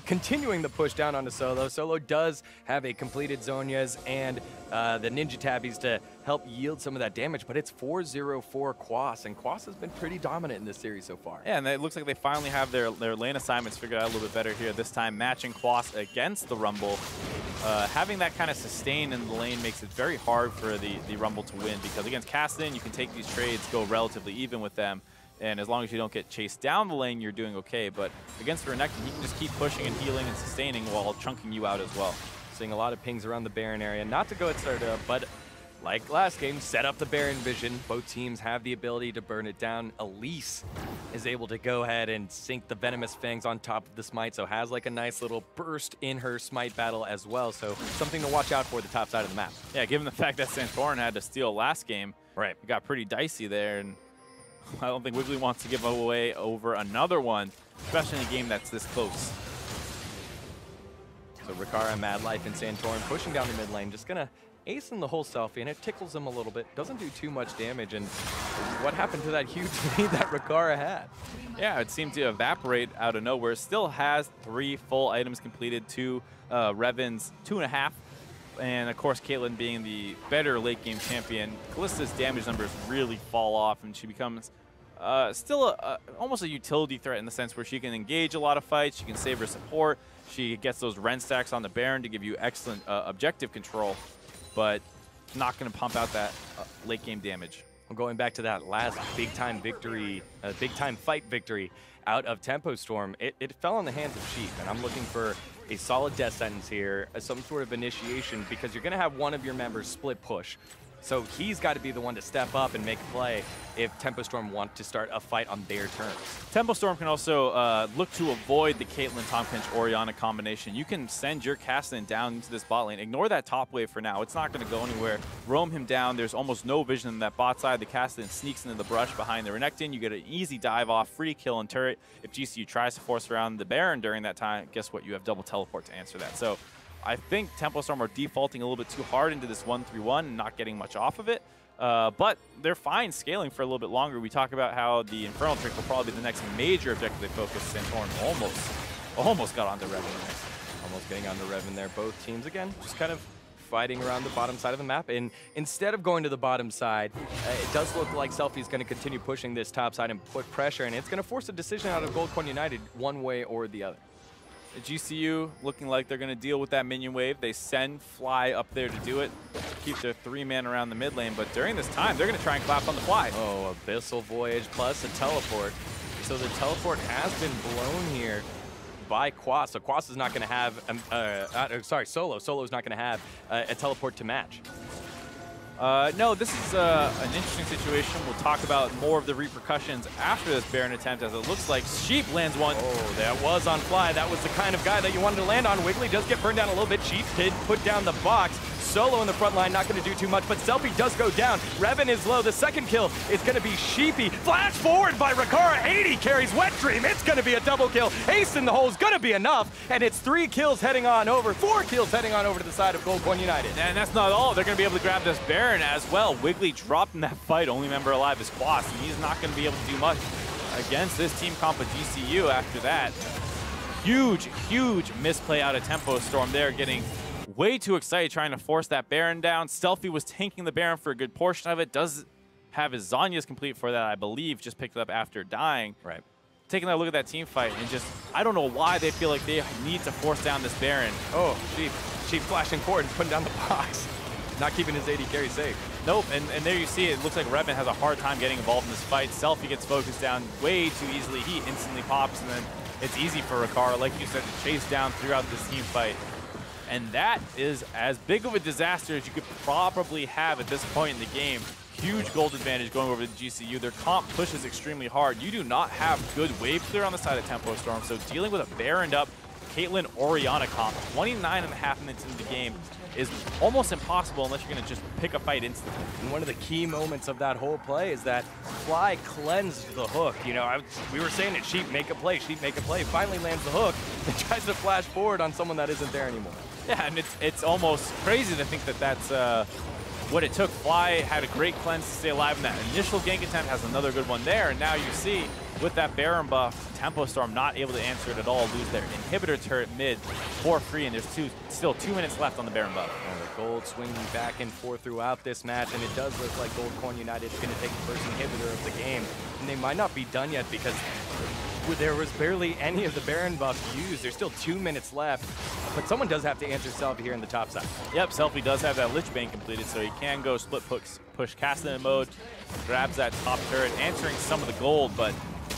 continuing the push down onto Solo. Solo does have a completed Zhonya's and the Ninja Tabbies to help yield some of that damage, but it's 4-0-4 Quas, and Quas has been pretty dominant in this series so far. Yeah, and it looks like they finally have their lane assignments figured out a little bit better here, this time matching Quas against the Rumble. Having that kind of sustain in the lane makes it very hard for the Rumble to win, because against Cassidin, you can take these trades, go relatively even with them, and as long as you don't get chased down the lane, you're doing okay. But against the Renekton, he can just keep pushing and healing and sustaining while chunking you out as well. Seeing a lot of pings around the Baron area. Not to go at startup, but like last game, set up the Baron vision. Both teams have the ability to burn it down. Elise is able to go ahead and sink the Venomous Fangs on top of the Smite, so has like a nice little burst in her Smite battle as well. So something to watch out for the top side of the map. Yeah, given the fact that Santorin had to steal last game, it got pretty dicey there, and I don't think Wiggly wants to give away over another one, especially in a game that's this close. So Ricard, Mad Life, and Santorin pushing down the mid lane, just gonna ace in the whole selfie, and it tickles him a little bit. Doesn't do too much damage, and what happened to that huge lead that Ricard had? Yeah, it seemed to evaporate out of nowhere. Still has 3 full items completed, 2 Revan's 2.5. And of course, Caitlyn being the better late game champion, Kalista's damage numbers really fall off, and she becomes still almost a utility threat in the sense where she can engage a lot of fights, she can save her support, she gets those Ren stacks on the Baron to give you excellent objective control, but not going to pump out that late game damage. Going back to that last big time victory, big time fight victory out of Tempo Storm, it fell in the hands of Sheep, and I'm looking for a solid death sentence here, some sort of initiation, because you're going to have one of your members split push. So he's got to be the one to step up and make a play if Tempo Storm want to start a fight on their terms. Tempo Storm can also look to avoid the Caitlyn, Tahm Kench, Orianna combination. You can send your Cassidin down into this bot lane. Ignore that top wave for now. It's not going to go anywhere. Roam him down. There's almost no vision in that bot side. The Cassidin sneaks into the brush behind the Renekton. You get an easy dive off, free kill and turret. If GCU tries to force around the Baron during that time, guess what? You have double teleport to answer that. So I think Tempo Storm are defaulting a little bit too hard into this 1-3-1 and not getting much off of it. But they're fine scaling for a little bit longer. We talk about how the Infernal Drake will probably be the next major objective they focus. Santorin almost got onto Rev in there. Almost getting onto Rev in there. Both teams, again, just kind of fighting around the bottom side of the map. And instead of going to the bottom side, it does look like Selfie's going to continue pushing this top side and put pressure, and it's going to force a decision out of Gold Coin United one way or the other. GCU looking like they're going to deal with that minion wave. They send Fly up there to do it, keep their 3-man around the mid lane, but during this time, they're going to try and clap on the Fly. Oh, Abyssal Voyage plus a teleport. So the teleport has been blown here by Quas. So Quas is not going to have, Solo. Solo's not going to have a teleport to match. No, this is an interesting situation. We'll talk about more of the repercussions after this Baron attempt, as it looks like Sheep lands one. Oh, that was on Fly. That was the kind of guy that you wanted to land on. Wiggly does get burned down a little bit. Sheep did put down the box. Solo in the front line, not going to do too much, but Selfie does go down. Revan is low. The second kill is going to be Sheepy. Flash forward by Rakara. 80 carries Wet Dream. It's going to be a double kill. Ace in the hole is going to be enough, and it's 3 kills heading on over, 4 kills heading on over to the side of Gold Coin United. And that's not all. They're going to be able to grab this Baron as well. Wiggly dropped in that fight. Only member alive is Quas, and he's not going to be able to do much against this team comp of GCU after that. Huge misplay out of Tempo Storm there, getting way too excited trying to force that Baron down. Selfie was tanking the Baron for a good portion of it. Does have his Zhonya's complete for that, I believe. Just picked it up after dying. Right. Taking a look at that team fight, and just, I don't know why they feel like they need to force down this Baron. Oh, Sheep flashing forward and putting down the box. Not keeping his 80 carry safe. Nope, and there you see it looks like Revan has a hard time getting involved in this fight. Selfie gets focused down way too easily. He instantly pops, and then it's easy for Rakara, like you said, to chase down throughout this team fight. And that is as big of a disaster as you could probably have at this point in the game. Huge gold advantage going over to GCU. Their comp pushes extremely hard. You do not have good wave clear on the side of Tempo Storm, so dealing with a Baroned up Caitlyn Orianna comp, 29.5 minutes into the game, is almost impossible unless you're going to just pick a fight instantly. And one of the key moments of that whole play is that Fly cleansed the hook. You know, we were saying it, Sheep make a play, Sheep make a play, finally lands the hook and tries to flash forward on someone that isn't there anymore. Yeah, and it's almost crazy to think that that's what it took. Fly had a great cleanse to stay alive in that initial gank attempt, has another good one there, and now you see with that Baron buff, Tempo Storm not able to answer it at all, lose their inhibitor turret mid for free, and there's still 2 minutes left on the Baron buff. And the gold swinging back and forth throughout this match, and it does look like Gold Coin United is going to take the first inhibitor of the game, and they might not be done yet because there was barely any of the Baron buff used. There's still 2 minutes left, but someone does have to answer Selfie here in the top side. Yep, Selfie does have that Lich Bane completed, so he can go split push Cassidy mode, grabs that top turret, answering some of the gold, but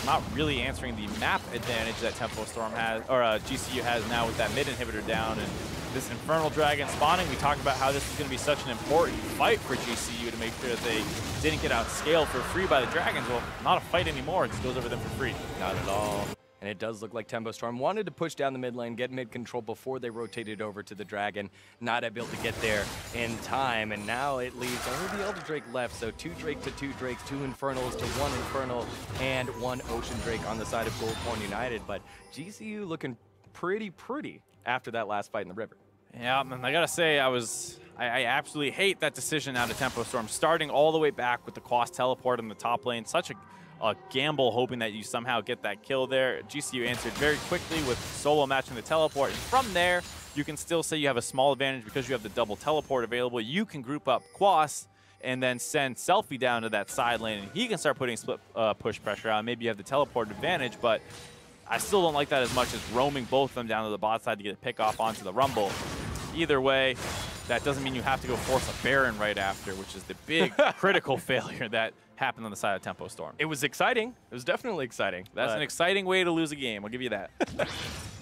not really answering the map advantage that Tempo Storm has, or GCU has now with that mid inhibitor down. And this Infernal Dragon spawning, we talked about how this is going to be such an important fight for GCU to make sure that they didn't get outscaled for free by the Dragons. Well, not a fight anymore, it just goes over them for free. Not at all. And it does look like Tempo Storm wanted to push down the mid lane, get mid control before they rotated over to the Dragon. Not able to get there in time, and now it leaves only the Elder Drake left. So 2 Drake to 2 Drakes, 2 Infernals to 1 Infernal, and 1 Ocean Drake on the side of Gold Coin United. But GCU looking pretty after that last fight in the river. Yeah, and I gotta say, I absolutely hate that decision out of Tempo Storm, starting all the way back with the Quas teleport in the top lane. Such a gamble, hoping that you somehow get that kill there. GCU answered very quickly with Solo matching the teleport, and from there, you can still say you have a small advantage because you have the double teleport available. You can group up Quas and then send Selfie down to that side lane, and he can start putting split push pressure on. Maybe you have the teleport advantage, but I still don't like that as much as roaming both of them down to the bot side to get a pick off onto the Rumble. Either way, that doesn't mean you have to go force a Baron right after, which is the big critical failure that happened on the side of Tempo Storm. It was exciting. It was definitely exciting. That's an exciting way to lose a game. I'll give you that.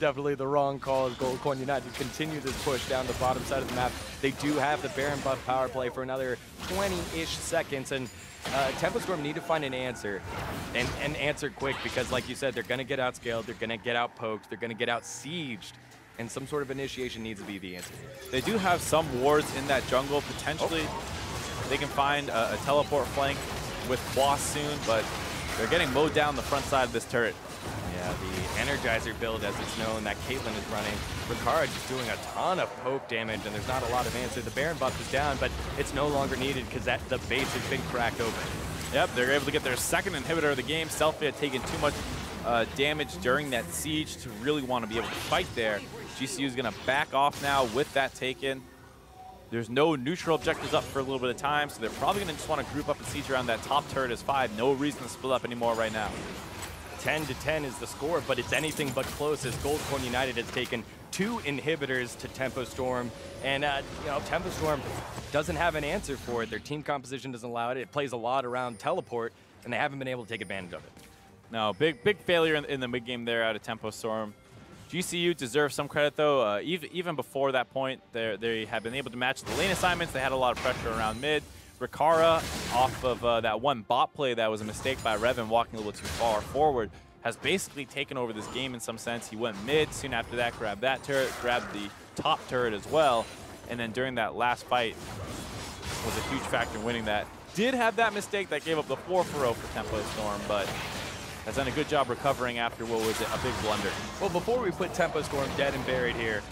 Definitely the wrong call as Gold Coin United continue this push down the bottom side of the map. They do have the Baron buff power play for another 20-ish seconds, and Tempo Storm need to find an answer, and answer quick, because like you said, they're going to get outscaled, they're going to get outpoked, they're going to get out-sieged, and some sort of initiation needs to be the answer. They do have some wards in that jungle. Potentially, they can find a teleport flank with Quas soon, but they're getting mowed down the front side of this turret. Yeah, the Energizer build, as it's known, that Caitlyn is running. Ricard just doing a ton of poke damage, and there's not a lot of answer. The Baron buff is down, but it's no longer needed because the base has been cracked open. Yep, they're able to get their second inhibitor of the game. Selfie had taken too much damage during that siege to really want to be able to fight there. GCU is going to back off now with that taken. There's no neutral objectives up for a little bit of time, so they're probably going to just want to group up and siege around that top turret as 5. No reason to split up anymore right now. 10-10 is the score, but it's anything but close as Goldcorn United has taken 2 inhibitors to Tempo Storm. And, you know, Tempo Storm doesn't have an answer for it. Their team composition doesn't allow it. It plays a lot around teleport, and they haven't been able to take advantage of it. No, big failure in the mid game there out of Tempo Storm. GCU deserves some credit, though. Even before that point, they have been able to match the lane assignments. They had a lot of pressure around mid. Ricard, off of that one bot play that was a mistake by Revan walking a little too far forward, has basically taken over this game in some sense. He went mid, soon after that grabbed that turret, grabbed the top turret as well, and then during that last fight was a huge factor in winning that. Did have that mistake that gave up the 4-0 for Tempo Storm, but has done a good job recovering after what was a big blunder. Well, before we put Tempo Storm dead and buried here,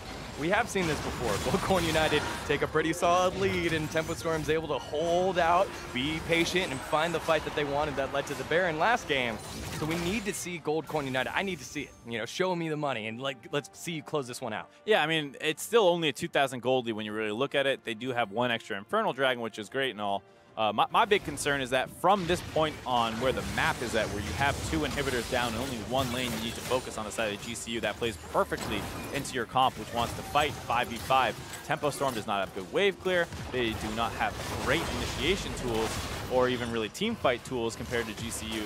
we have seen this before. Goldcorn United take a pretty solid lead, and Tempo Storm's able to hold out, be patient, and find the fight that they wanted that led to the Baron last game. So we need to see Goldcorn United. I need to see it. You know, show me the money, and let's see you close this one out. Yeah, I mean, it's still only a 2,000 goldie when you really look at it. They do have 1 extra Infernal Dragon, which is great and all. My big concern is that from this point on where the map is at, where you have 2 inhibitors down and only 1 lane you need to focus on the side of GCU, that plays perfectly into your comp, which wants to fight 5v5. Tempo Storm does not have good wave clear. They do not have great initiation tools or even really team fight tools compared to GCU.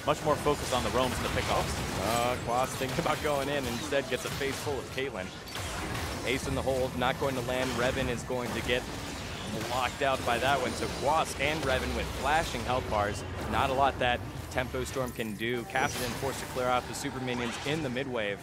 Much more focused on the roams and the pickoffs. Quas thinking about going in and instead gets a face full of Caitlyn. Ace in the hold, not going to land. Revan is going to get locked out by that one. So Quas and Revan with flashing health bars. Not a lot that Tempo Storm can do. Cassidy forced to clear out the super minions in the mid wave.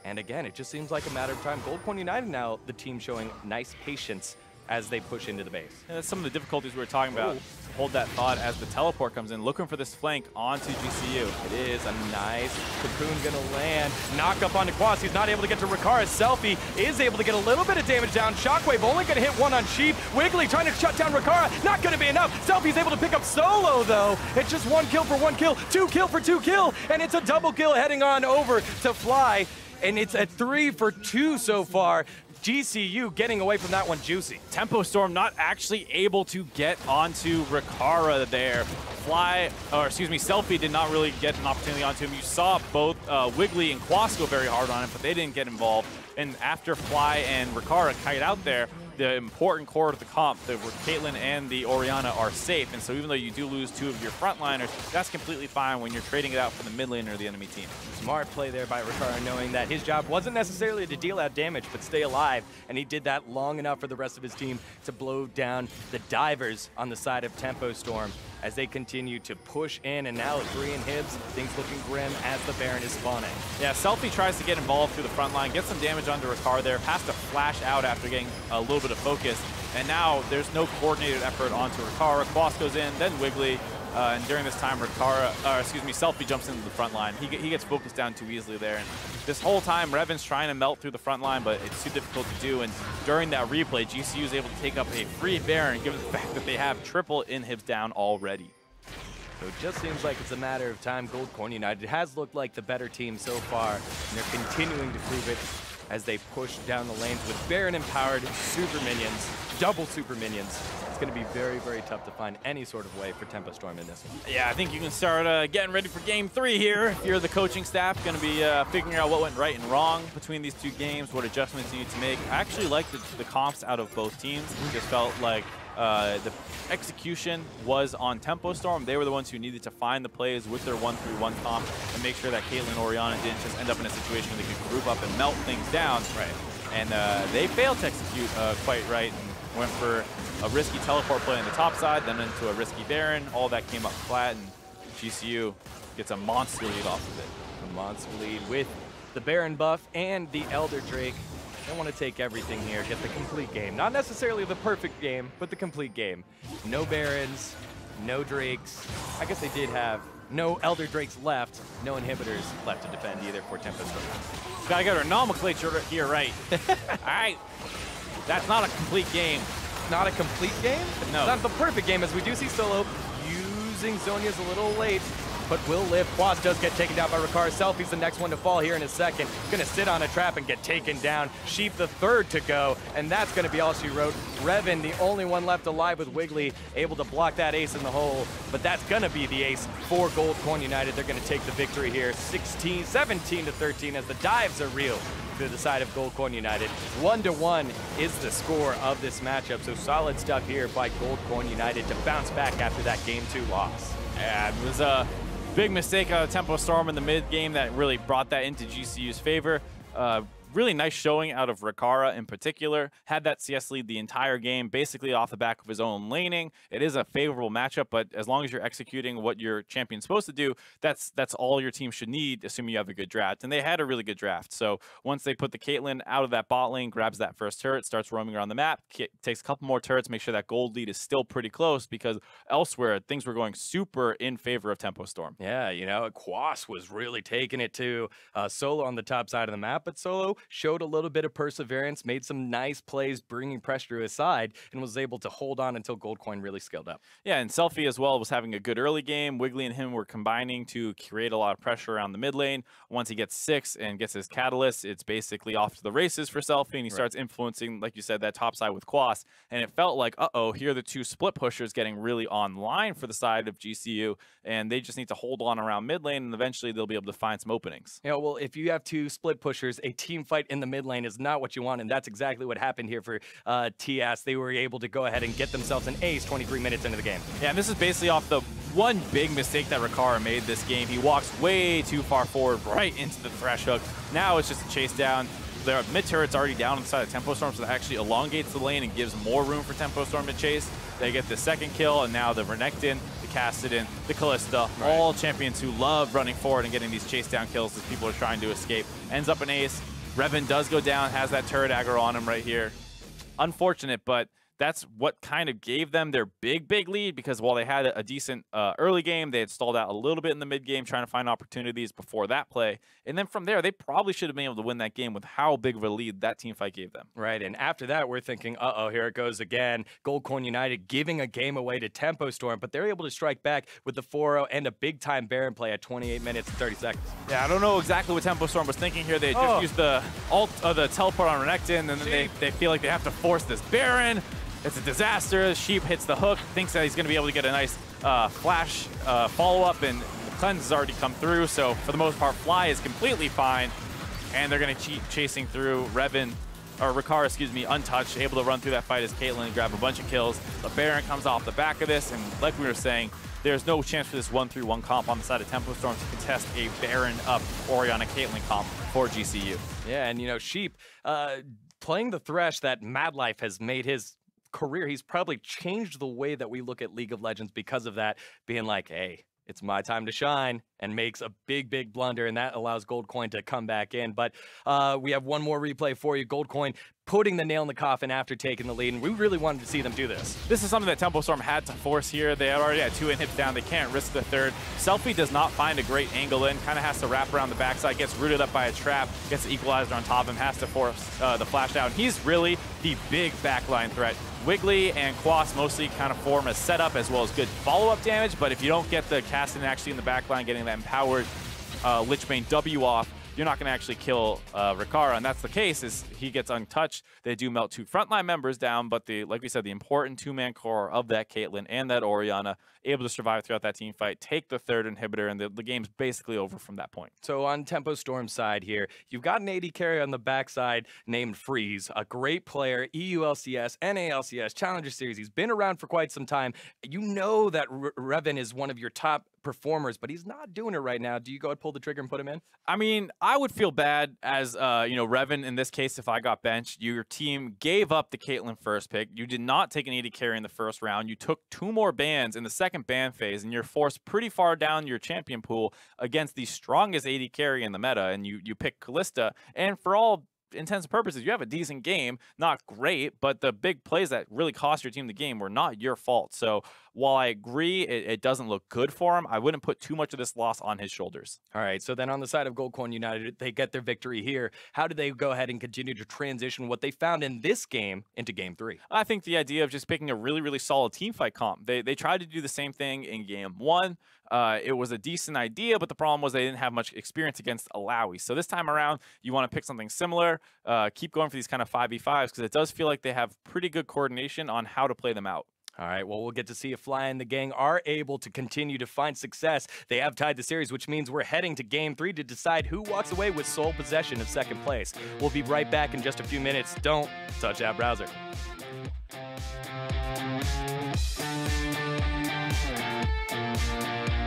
And again, it just seems like a matter of time. Goldcorn United now, the team showing nice patience as they push into the base. Yeah, that's some of the difficulties we were talking about. Hold that thought as the teleport comes in, looking for this flank onto GCU. It is a nice cocoon gonna land. Knock up onto Quas. He's not able to get to Ricard. Selfie is able to get a little bit of damage down. Shockwave only gonna hit 1 on Sheep. Wiggly trying to shut down Ricard. Not gonna be enough. Selfie's able to pick up Solo though. It's just 1 kill for 1 kill, 2 kill for 2 kill, and it's a double kill heading on over to Fly. And it's a 3 for 2 so far. GCU getting away from that one juicy. Tempo Storm not actually able to get onto Ricard there. Selfie did not really get an opportunity onto him. You saw both Wiggly and Quas go very hard on him, but they didn't get involved. And after Fly and Ricard kite out there, the important core of the comp, where Caitlyn and the Orianna are safe. And so even though you do lose 2 of your frontliners, that's completely fine when you're trading it out for the mid lane or the enemy team. Smart play there by Ricard, knowing that his job wasn't necessarily to deal out damage, but stay alive. And he did that long enough for the rest of his team to blow down the divers on the side of Tempo Storm as they continue to push in. And now 3 inhibs, things looking grim as the Baron is spawning. Yeah, Selfie tries to get involved through the front line, get some damage onto Ricard there, has to flash out after getting a little bit of focus. And now there's no coordinated effort onto Ricard. Quas goes in, then Wiggly. And during this time, Selfie jumps into the front line. He gets focused down too easily there. And this whole time, Revan's trying to melt through the front line, but it's too difficult to do. And during that replay, GCU is able to take up a free Baron, given the fact that they have triple inhibs down already. So it just seems like it's a matter of time. Goldcorn United has looked like the better team so far, and they're continuing to prove it as they push down the lanes with Baron-empowered super minions, double super minions. It's going to be very, very tough to find any sort of way for Tempo Storm in this one. Yeah, I think you can start getting ready for Game 3 here. If you're the coaching staff, going to be figuring out what went right and wrong between these 2 games, what adjustments you need to make. I actually like the comps out of both teams. It just felt like the execution was on Tempo Storm. They were the ones who needed to find the plays with their 1-3-1 comp and make sure that Caitlyn Orianna didn't just end up in a situation where they could group up and melt things down. Right. And they failed to execute quite right and went for a risky teleport play on the top side, then into a risky Baron. All that came up flat, and GCU gets a monster lead off of it. A monster lead with the Baron buff and the Elder Drake. They want to take everything here, get the complete game. Not necessarily the perfect game, but the complete game. No Barons, no Drakes. I guess they did have no Elder Drakes left, no inhibitors left to defend either for Tempo Storm. Gotta get our nomenclature here right. All right. That's not a complete game. Not a complete game? No. Not the perfect game, as we do see Solo using Zhonya's a little late, but will live. Quas does get taken down by Ricard. Selfie's the next one to fall here in a second. Gonna sit on a trap and get taken down. Sheep the third to go, and that's gonna be all she wrote. Revan, the only one left alive with Wiggly, able to block that ace in the hole, but that's gonna be the ace for Gold Coin United. They're gonna take the victory here, 17 to 13, as the dives are real to the side of Gold Coin United. 1-1 is the score of this matchup, so solid stuff here by Gold Coin United to bounce back after that Game 2 loss. Yeah, it was a big mistake out of Tempo Storm in the mid game that really brought that into GCU's favor. Really nice showing out of Ricard in particular. Had that CS lead the entire game, basically off the back of his own laning. It is a favorable matchup, but as long as you're executing what your champion's supposed to do, that's all your team should need, assuming you have a good draft. And they had a really good draft. So once they put the Caitlyn out of that bot lane, grabs that first turret, starts roaming around the map, takes a couple more turrets, make sure that gold lead is still pretty close, because elsewhere, things were going super in favor of Tempo Storm. Yeah, you know, Quas was really taking it to Solo on the top side of the map, but Solo showed a little bit of perseverance, made some nice plays, bringing pressure to his side, and was able to hold on until Gold Coin really scaled up. Yeah, and Selfie as well was having a good early game. Wiggly and him were combining to create a lot of pressure around the mid lane. Once he gets 6 and gets his catalyst, it's basically off to the races for Selfie, and he starts influencing, like you said, that top side with Quas. And it felt like, uh-oh, here are the two split pushers getting really online for the side of GCU, and they just need to hold on around mid lane, and eventually they'll be able to find some openings. You know, well, if you have two split pushers, a team fight in the mid lane is not what you want, and that's exactly what happened here for TS. They were able to go ahead and get themselves an ace 23 minutes into the game. Yeah, and this is basically off the one big mistake that Ricard made this game. He walks way too far forward, right into the thresh hook. Now it's just a chase down. Their mid turret's already down on the side of Tempo Storm, so that actually elongates the lane and gives more room for Tempo Storm to chase. They get the second kill, and now the Renekton, the Cassidy, the Callista, all champions who love running forward and getting these chase down kills as people are trying to escape. Ends up an ace. Revan does go down, has that turret aggro on him right here. Unfortunate, but that's what kind of gave them their big lead, because while they had a decent early game, they had stalled out a little bit in the mid game trying to find opportunities before that play. And then from there, they probably should have been able to win that game with how big of a lead that team fight gave them. Right, and after that, we're thinking, uh-oh, here it goes again. Gold Coin United giving a game away to Tempo Storm, but they're able to strike back with the 4-0 and a big-time Baron play at 28 minutes and 30 seconds. Yeah, I don't know exactly what Tempo Storm was thinking here. They just used the the teleport on Renekton, and then they feel like they have to force this Baron. It's a disaster. Sheep hits the hook, thinks that he's going to be able to get a nice flash follow-up, and the cleanse has already come through. So for the most part, Fly is completely fine, and they're going to keep chasing through. Revan, or Ricard, excuse me, untouched, able to run through that fight as Caitlyn and grab a bunch of kills. The Baron comes off the back of this, and like we were saying, there's no chance for this 1-3-1 comp on the side of Tempo Storm to contest a Baron up Orianna Caitlyn comp for GCU. Yeah, and you know, Sheep playing the Thresh that Mad Life has made his career. He's probably changed the way that we look at League of Legends because of that, being like, hey, it's my time to shine, and makes a big blunder, and that allows Gold Coin to come back in. But we have one more replay for you. Gold Coin putting the nail in the coffin after taking the lead, and we really wanted to see them do this. This is something that Tempo Storm had to force here. They already had 2 inhibs down. They can't risk the third. Selfie does not find a great angle in, kind of has to wrap around the backside, gets rooted up by a trap, gets the equalizer on top of him, has to force the flash down. He's really the big backline threat. Wiggly and Quas mostly kind of form a setup as well as good follow-up damage, but if you don't get the Cassidy actually in the backline, getting that empowered Lichbane W off, you're not going to actually kill Ricard, and that's the case. Is he gets untouched. They do melt 2 frontline members down, but like we said, the important 2-man core of that Caitlyn and that Orianna able to survive throughout that team fight, take the third inhibitor, and the game's basically over from that point. So on Tempo Storm's side here, you've got an AD carry on the backside named Freeze, a great player, EULCS, NALCS, Challenger Series. He's been around for quite some time. You know that Revan is one of your top performers, but he's not doing it right now. Do you go and pull the trigger and put him in? I mean, I would feel bad as, Revan in this case if I got benched. Your team gave up the Caitlyn first pick. You did not take an AD carry in the first round. You took 2 more bans in the second ban phase, and you're forced pretty far down your champion pool against the strongest AD carry in the meta, and you pick Callista. And for all intents and purposes, you have a decent game, not great, but the big plays that really cost your team the game were not your fault. So while I agree it doesn't look good for him, I wouldn't put too much of this loss on his shoulders. All right, so then on the side of Gold Coin United, they get their victory here. How do they go ahead and continue to transition what they found in this game into Game 3? I think the idea of just picking a really, really solid team fight comp. They tried to do the same thing in Game 1. It was a decent idea, but the problem was they didn't have much experience against Alawi. So this time around, you want to pick something similar. Keep going for these kind of 5v5s because it does feel like they have pretty good coordination on how to play them out. All right, well, we'll get to see if Fly and the gang are able to continue to find success. They have tied the series, which means we're heading to Game 3 to decide who walks away with sole possession of second place. We'll be right back in just a few minutes. Don't touch that browser.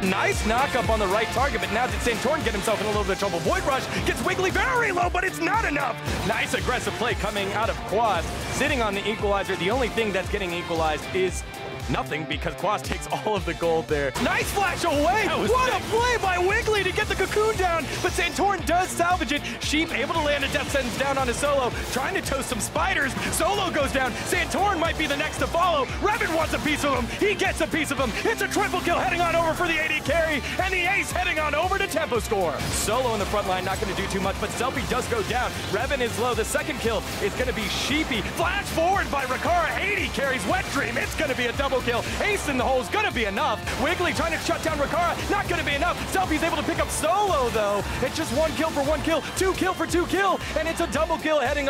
Nice knock-up on the right target, but now did Santorin get himself in a little bit of trouble? Void Rush gets Wiggly very low, but it's not enough. Nice aggressive play coming out of Quas, sitting on the equalizer. The only thing that's getting equalized is nothing because Quas takes all of the gold there. Nice flash away! What a play by Wiggly to get the cocoon down, but Santorin does salvage it. Sheep able to land a death sentence down on his Solo, trying to toast some spiders. Solo goes down. Santorin might be the next to follow. Revan wants a piece of him. He gets a piece of him. It's a triple kill heading on over for the AD carry, and the ace heading on over to tempo score. Solo in the front line, not going to do too much, but Selfie does go down. Revan is low. The second kill is going to be Sheepy. Flash forward by Rakara. 80 carries Wet Dream. It's going to be a double kill. Ace in the hole is going to be enough. Wiggly trying to shut down Rakara. Not going to be enough. Selfie's able to pick up Solo, though. It's just 1 kill for 1 kill, 2 kill for 2 kill, and it's a double kill heading